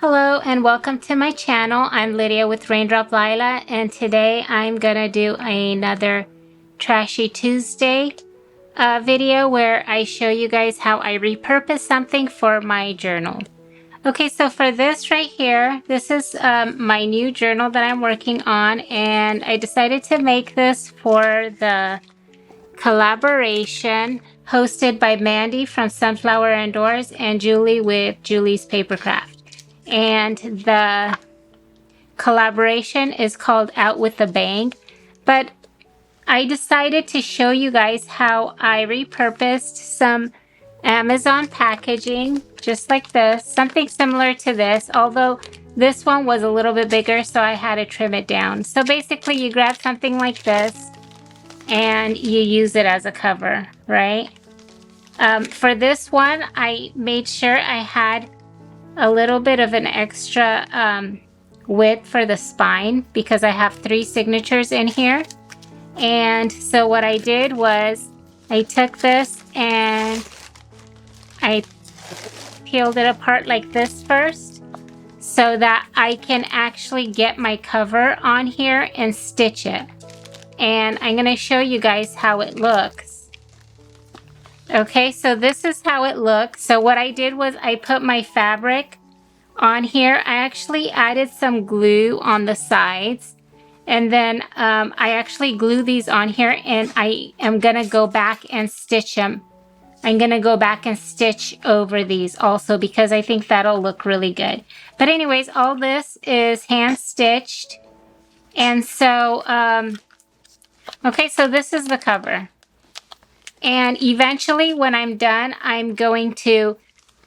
Hello and welcome to my channel. I'm Lydia with Raindrop Lila, and today I'm gonna do another Trashy Tuesday video where I show you guys how I repurpose something for my journal. Okay, so for this right here, this is my new journal that I'm working on, and I decided to make this for the collaboration hosted by Mandy from Sunflower Indoors and Julie with Julie's Papercraft. And the collaboration is called Out with a Bang. But I decided to show you guys how I repurposed some Amazon packaging, just like this, something similar to this, although this one was a little bit bigger, so I had to trim it down. So basically you grab something like this and you use it as a cover, right? For this one, I made sure I had a little bit of an extra width for the spine because I have 3 signatures in here. And so what I did was I took this and I peeled it apart like this first so that I can actually get my cover on here and stitch it. And I'm going to show you guys how it looks. Okay, so this is how it looks. So what I did was I put my fabric on here. I actually added some glue on the sides, and then I actually glue these on here, and I am gonna go back and stitch them. I'm gonna go back and stitch over these also because I think that'll look really good. But anyways, all this is hand stitched. And so, okay, so this is the cover. And eventually when I'm done, I'm going to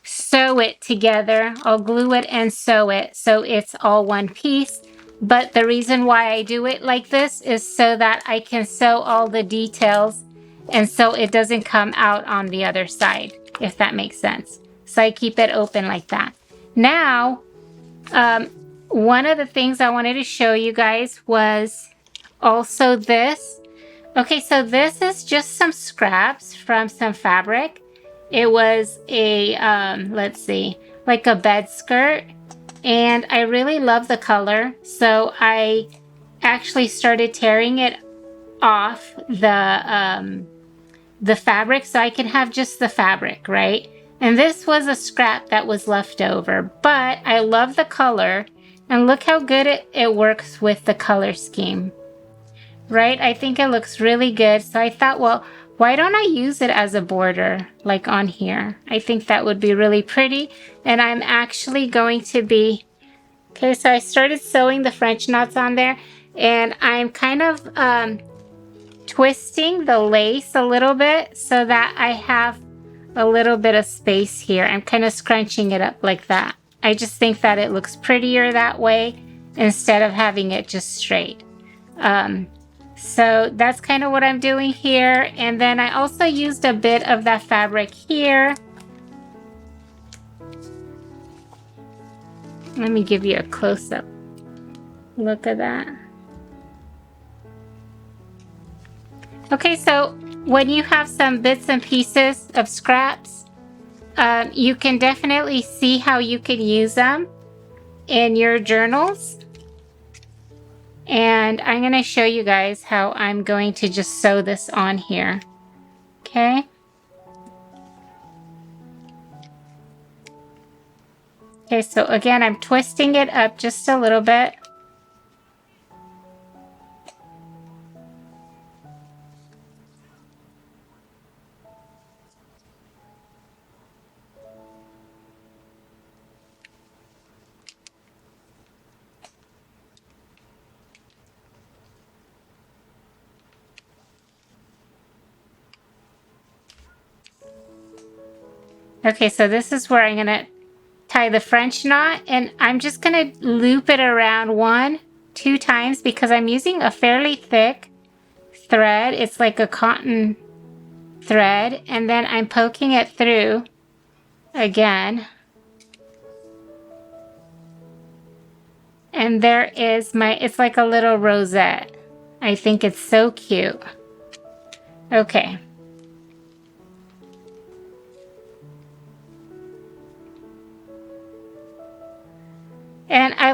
sew it together. I'll glue it and sew it so it's all one piece. But the reason why I do it like this is so that I can sew all the details and so it doesn't come out on the other side, if that makes sense. So I keep it open like that. Now, one of the things I wanted to show you guys was also this. Okay, so this is just some scraps from some fabric. It was a, let's see, like a bed skirt. And I really love the color. So I actually started tearing it off the fabric so I can have just the fabric, right? And this was a scrap that was left over. But I love the color. And look how good it works with the color scheme. Right? I think it looks really good. So I thought, well, why don't I use it as a border like on here? I think that would be really pretty. And I'm actually going to be, okay, so I started sewing the French knots on there, and I'm kind of twisting the lace a little bit so that I have a little bit of space here. I'm kind of scrunching it up like that. I just think that it looks prettier that way instead of having it just straight. So that's kind of what I'm doing here. And then I also used a bit of that fabric here. Let me give you a close-up look at that. Okay, so when you have some bits and pieces of scraps, you can definitely see how you can use them in your journals. And I'm going to show you guys how I'm going to just sew this on here. Okay. Okay, so again, I'm twisting it up just a little bit. Okay, so this is where I'm going to tie the French knot, and I'm just going to loop it around 1-2 times because I'm using a fairly thick thread. It's like a cotton thread, and then I'm poking it through again. And there is it's like a little rosette. I think it's so cute. Okay.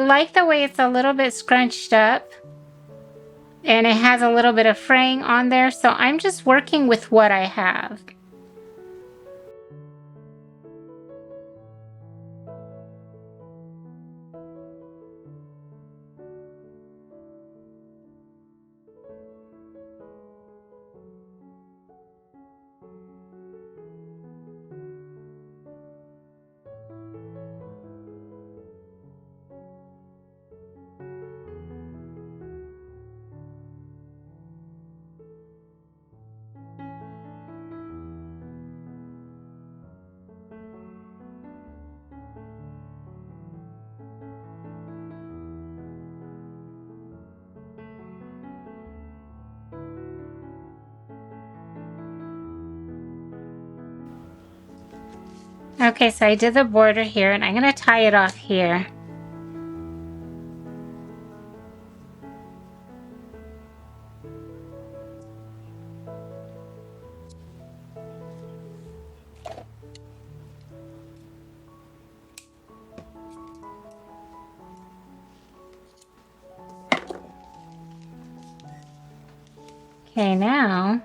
like the way it's a little bit scrunched up and it has a little bit of fraying on there, so I'm just working with what I have. Okay, so I did the border here and I'm gonna tie it off here. Okay, now,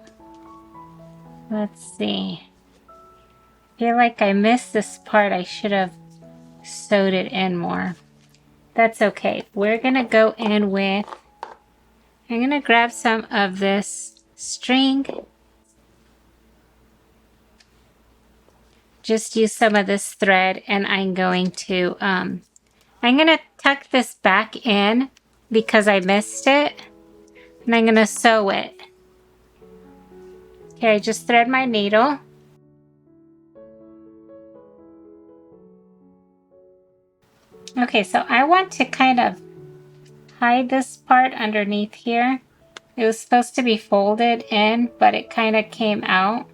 let's see. I feel like I missed this part. I should have sewed it in more. That's okay. We're gonna go in with, I'm gonna grab some of this string. Just use some of this thread and I'm going to tuck this back in because I missed it. And I'm gonna sew it. Okay, just thread my needle. Okay, so I want to kind of hide this part underneath here. It was supposed to be folded in, but it kind of came out.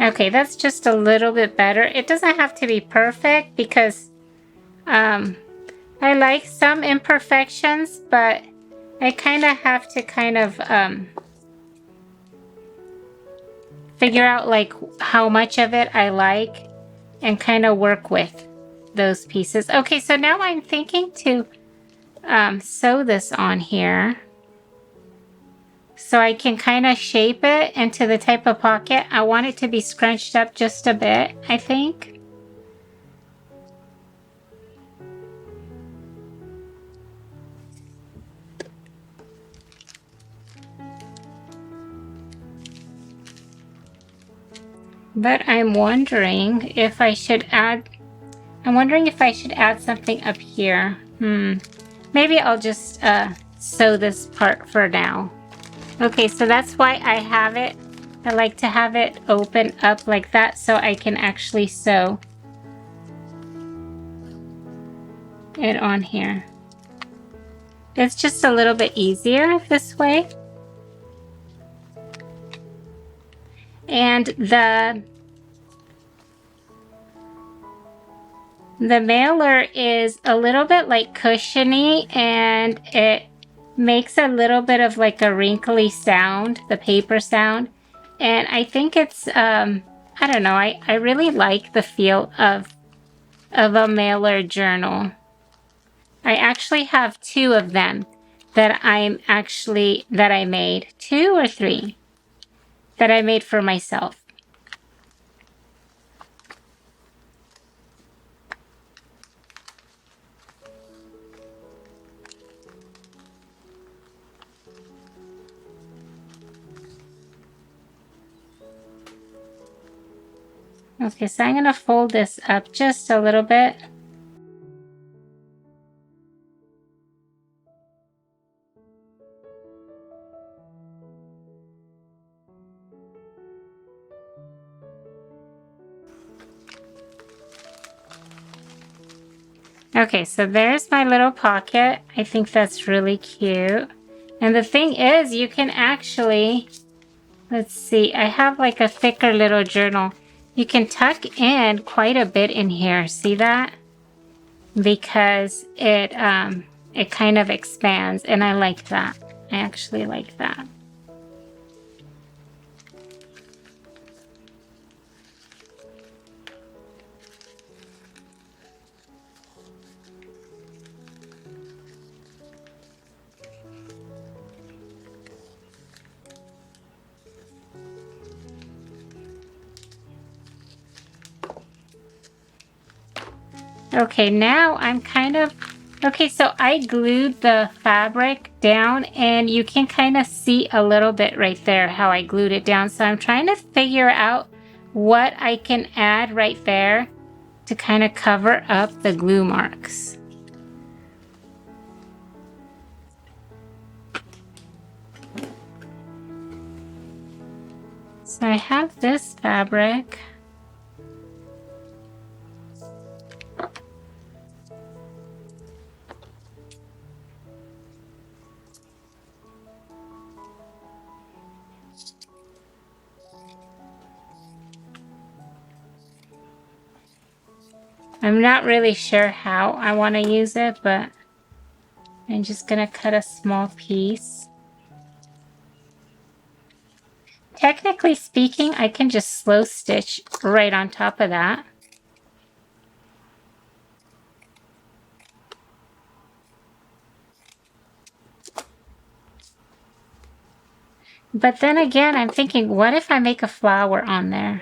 Okay, that's just a little bit better. It doesn't have to be perfect because I like some imperfections, but I kind of have to figure out like how much of it I like and kind of work with those pieces. Okay, so now I'm thinking to sew this on here so I can kind of shape it into the type of pocket. I want it to be scrunched up just a bit, I think. But I'm wondering if I should add something up here. Maybe I'll just sew this part for now. Okay, so that's why I have it. I like to have it open up like that so I can actually sew it on here. It's just a little bit easier this way. And the mailer is a little bit like cushiony and it makes a little bit of like a wrinkly sound, the paper sound. And I think it's, I don't know, I really like the feel of a mailer journal. I actually have 2 of them that I made, 2 or 3 that I made for myself. Okay, so I'm going to fold this up just a little bit. Okay, so there's my little pocket. I think that's really cute. And the thing is, you can actually, let's see, I have like a thicker little journal. You can tuck in quite a bit in here. See that? Because it kind of expands, and I like that. I actually like that. Okay, now I'm kind of, okay, so I glued the fabric down and you can kind of see a little bit right there how I glued it down. So I'm trying to figure out what I can add right there to kind of cover up the glue marks. So I have this fabric. I'm not really sure how I want to use it, but I'm just gonna cut a small piece. Technically speaking, I can just slow stitch right on top of that. But then again, I'm thinking, what if I make a flower on there?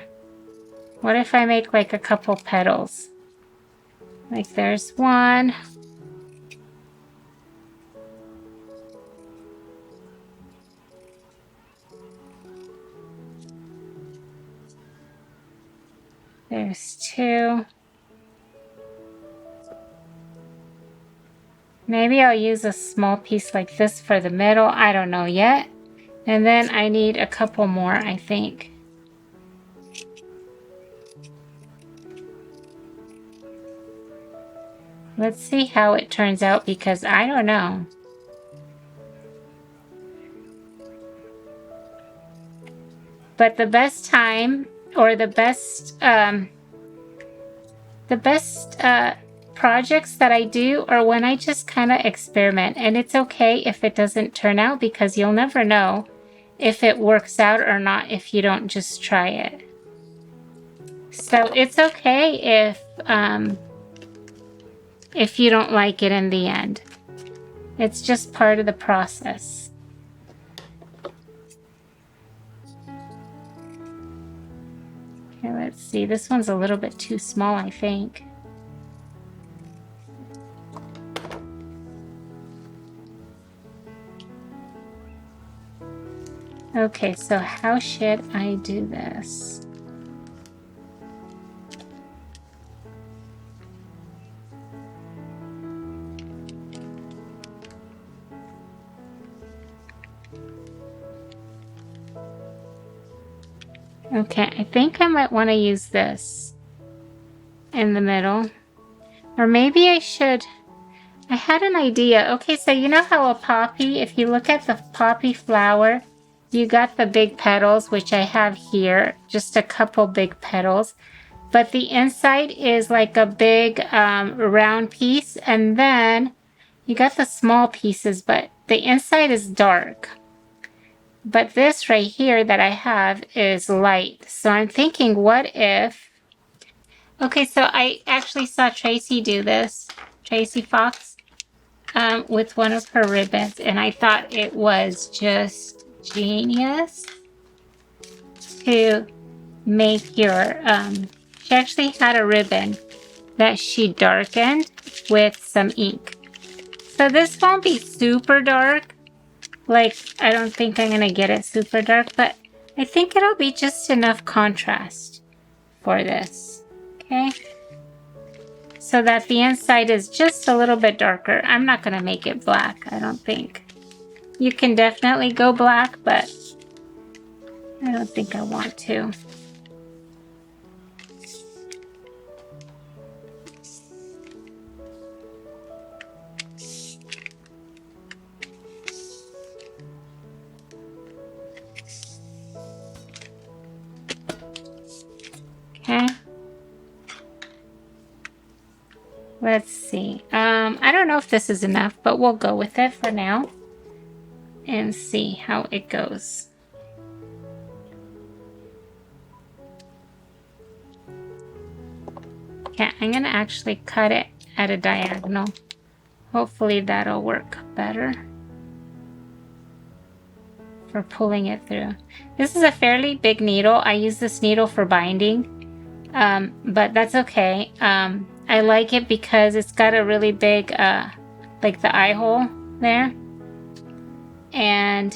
What if I make like a couple petals? Like there's one. There's two. Maybe I'll use a small piece like this for the middle. I don't know yet. And then I need a couple more, I think. Let's see how it turns out because I don't know. But the best time or the best projects that I do are when I just kind of experiment, and it's okay if it doesn't turn out because you'll never know if it works out or not if you don't just try it. So it's okay if you don't like it in the end. It's just part of the process. Okay, let's see. This one's a little bit too small, I think. Okay, so how should I do this? Okay, I think I might want to use this in the middle. Or maybe I should... I had an idea. Okay, so you know how a poppy, if you look at the poppy flower, you got the big petals, which I have here, just a couple big petals. But the inside is like a big round piece, and then you got the small pieces, but the inside is dark. But this right here that I have is light. So I'm thinking, what if... Okay, so I actually saw Tracy do this, Tracy Fox, with one of her ribbons, and I thought it was just genius to make your... she actually had a ribbon that she darkened with some ink. So this won't be super dark. Like, I don't think I'm gonna get it super dark, but I think it'll be just enough contrast for this, okay? So that the inside is just a little bit darker. I'm not gonna make it black, I don't think. You can definitely go black, but I don't think I want to. Okay. Let's see. I don't know if this is enough, but we'll go with it for now and see how it goes. Okay, I'm gonna actually cut it at a diagonal. Hopefully that'll work better for pulling it through. This is a fairly big needle. I use this needle for binding, but that's okay. I like it because it's got a really big, like the eye hole there. And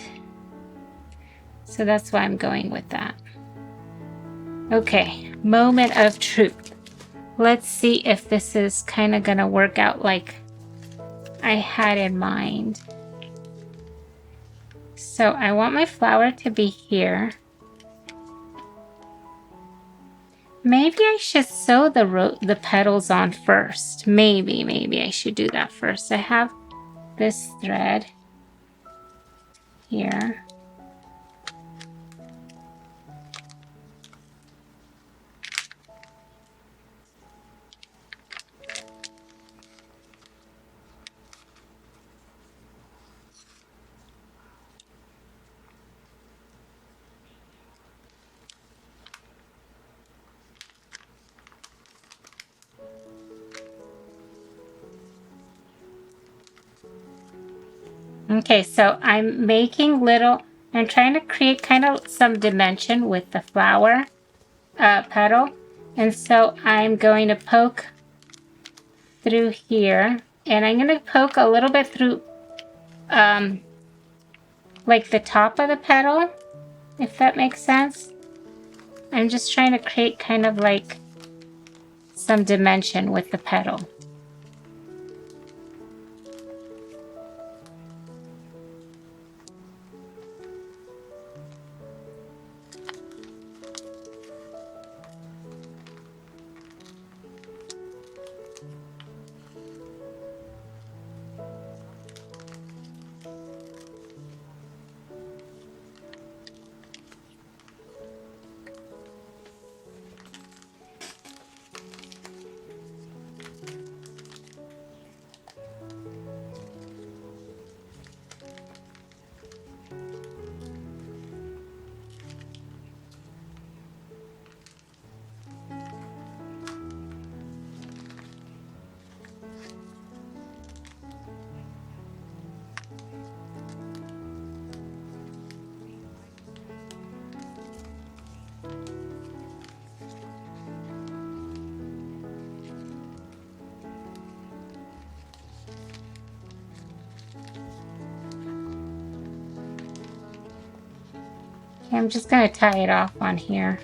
so that's why I'm going with that. Okay, moment of truth. Let's see if this is kind of gonna work out like I had in mind. So I want my flower to be here. Maybe I should sew the petals on first. Maybe I should do that first. I have this thread here. Okay, so I'm trying to create kind of some dimension with the flower petal. And so I'm going to poke through here, and I'm going to poke a little bit through like the top of the petal, if that makes sense. I'm just trying to create kind of like some dimension with the petal. Okay, I'm just going to tie it off on here.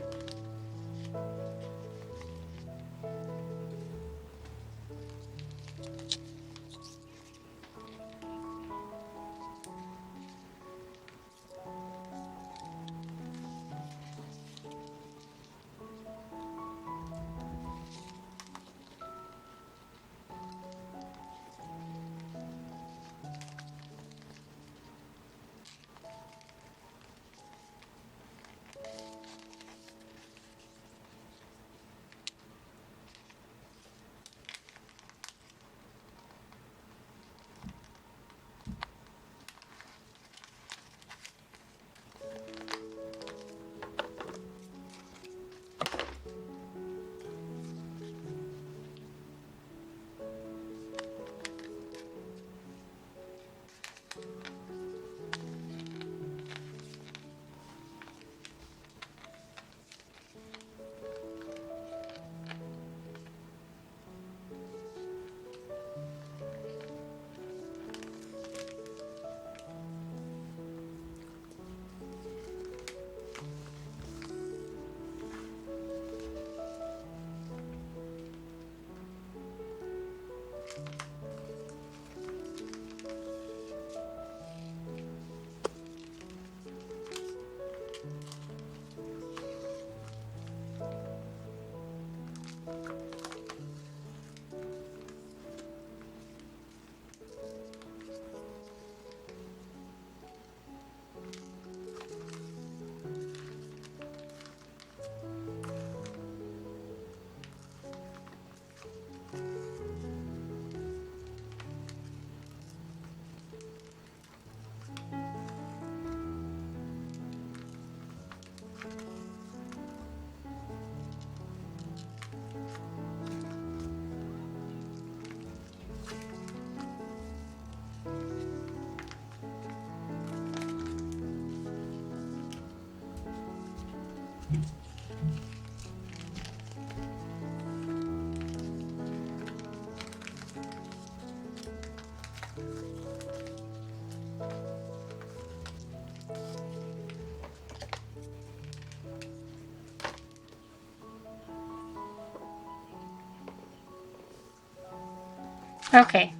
Okay,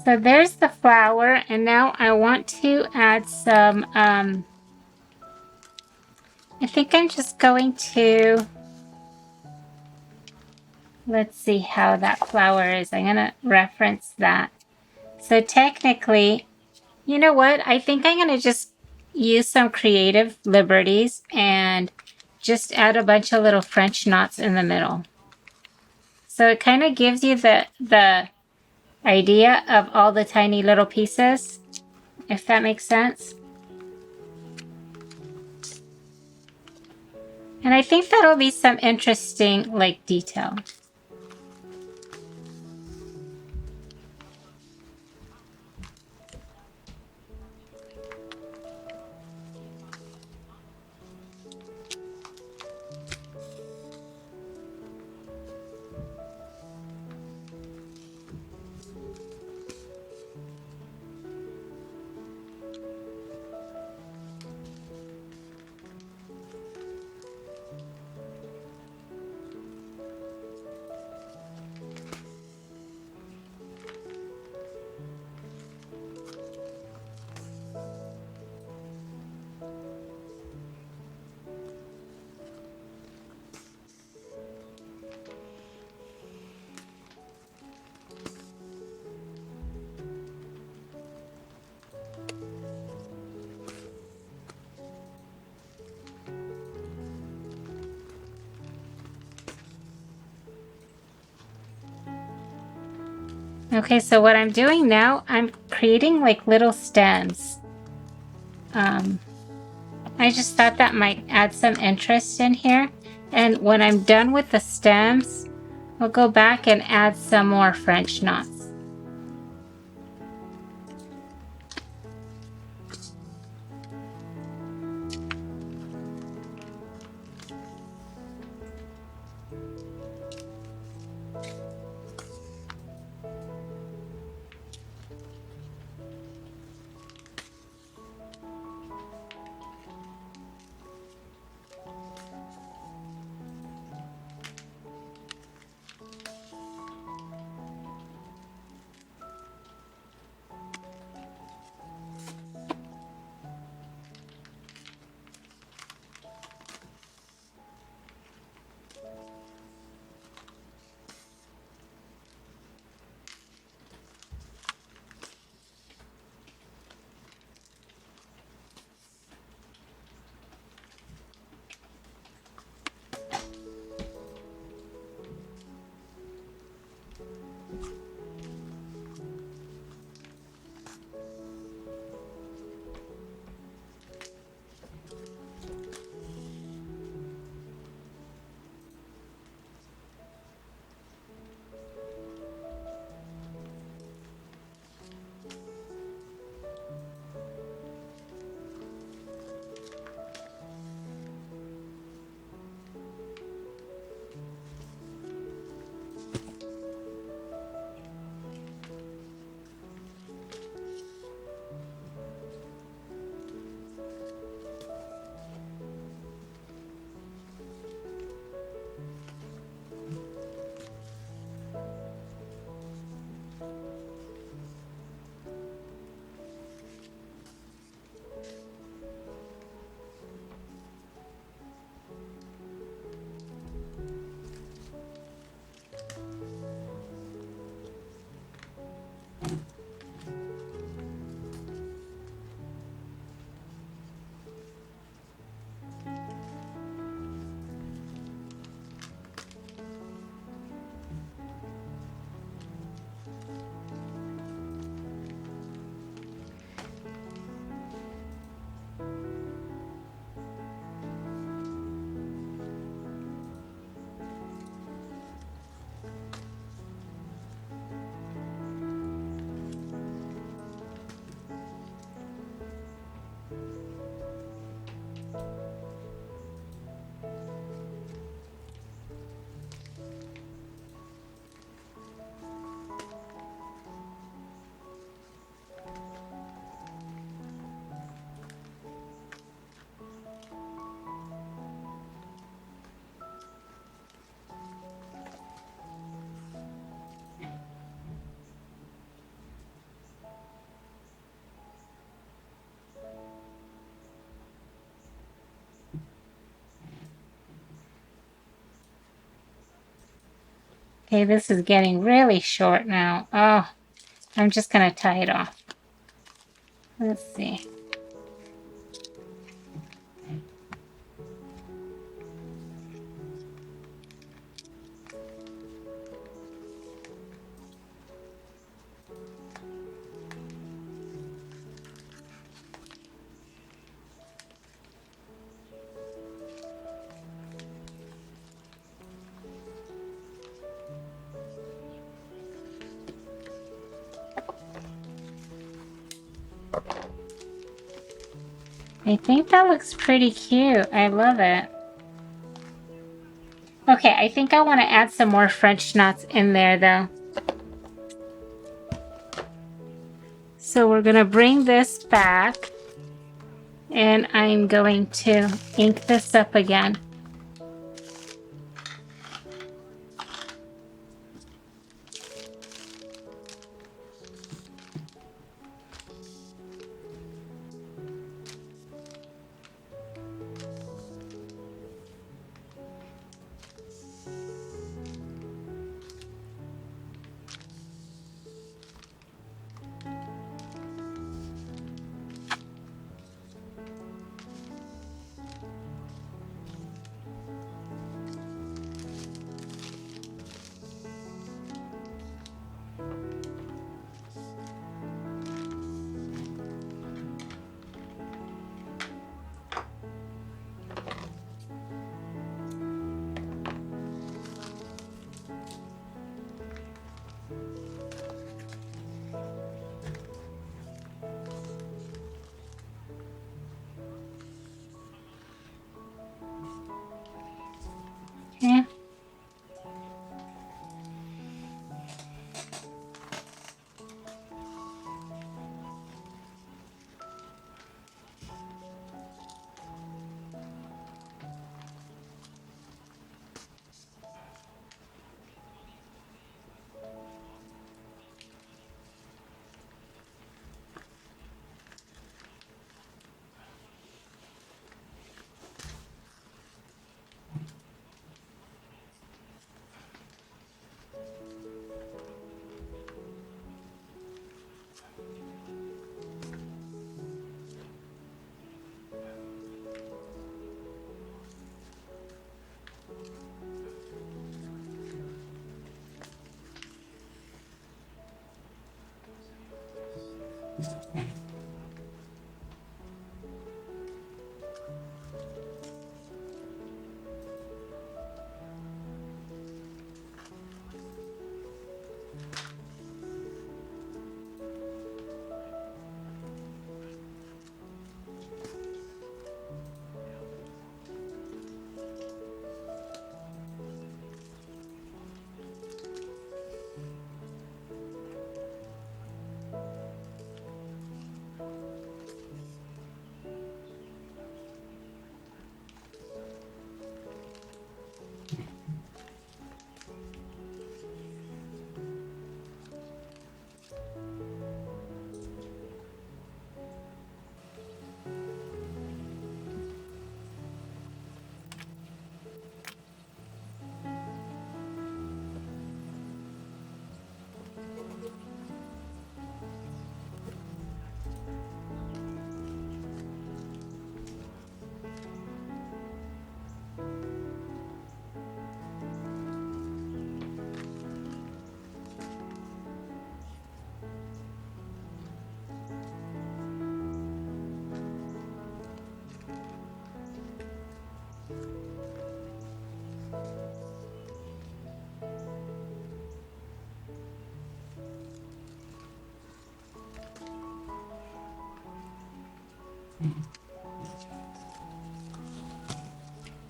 so there's the flower, and now I want to add some, I think I'm just going to, let's see how that flower is. I'm going to reference that. So technically, you know what? I think I'm going to just use some creative liberties and just add a bunch of little French knots in the middle. So it kind of gives you the idea of all the tiny little pieces, if that makes sense. And I think that'll be some interesting, like, detail. Okay, so what I'm doing now, I'm creating like little stems. I just thought that might add some interest in here. And when I'm done with the stems, I'll go back and add some more French knots. Okay, this is getting really short now. Oh, I'm just gonna tie it off. Let's see. I think that looks pretty cute. I love it. Okay, I think I want to add some more French knots in there though. So we're going to bring this back and I'm going to ink this up again. Yeah.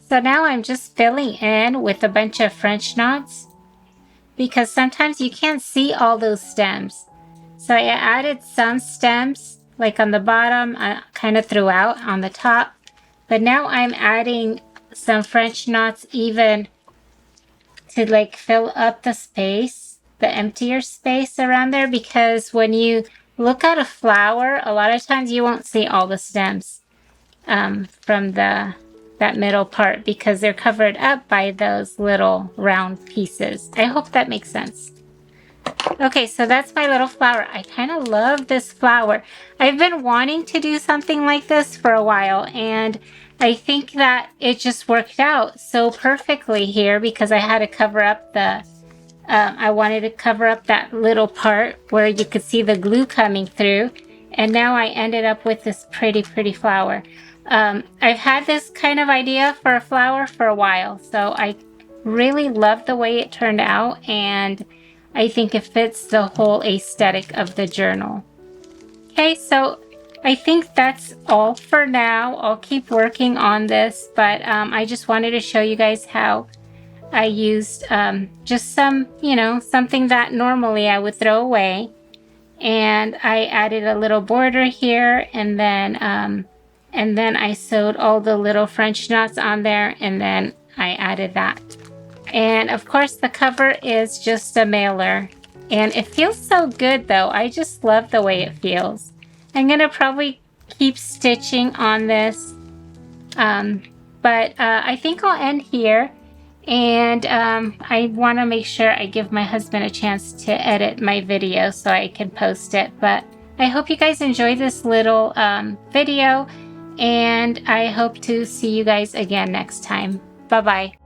So now I'm just filling in with a bunch of French knots because sometimes you can't see all those stems. So I added some stems like on the bottom, kind of throughout on the top. But now I'm adding some French knots even to like fill up the space, the emptier space around there, because when you look at a flower, a lot of times you won't see all the stems from the that middle part because they're covered up by those little round pieces. I hope that makes sense. Okay, so that's my little flower. I kind of love this flower. I've been wanting to do something like this for a while, and I think that it just worked out so perfectly here because I had to cover up the, I wanted to cover up that little part where you could see the glue coming through, and now I ended up with this pretty flower. I've had this kind of idea for a flower for a while, so I really love the way it turned out, and I think it fits the whole aesthetic of the journal. Okay, so I think that's all for now. I'll keep working on this, but I just wanted to show you guys how I used just some, you know, something that normally I would throw away. And I added a little border here, and then I sewed all the little French knots on there, and then I added that. And of course the cover is just a mailer, and it feels so good though. I just love the way it feels. I'm gonna probably keep stitching on this, but I think I'll end here. And I want to make sure I give my husband a chance to edit my video so I can post it. But I hope you guys enjoyed this little video, and I hope to see you guys again next time. Bye-bye.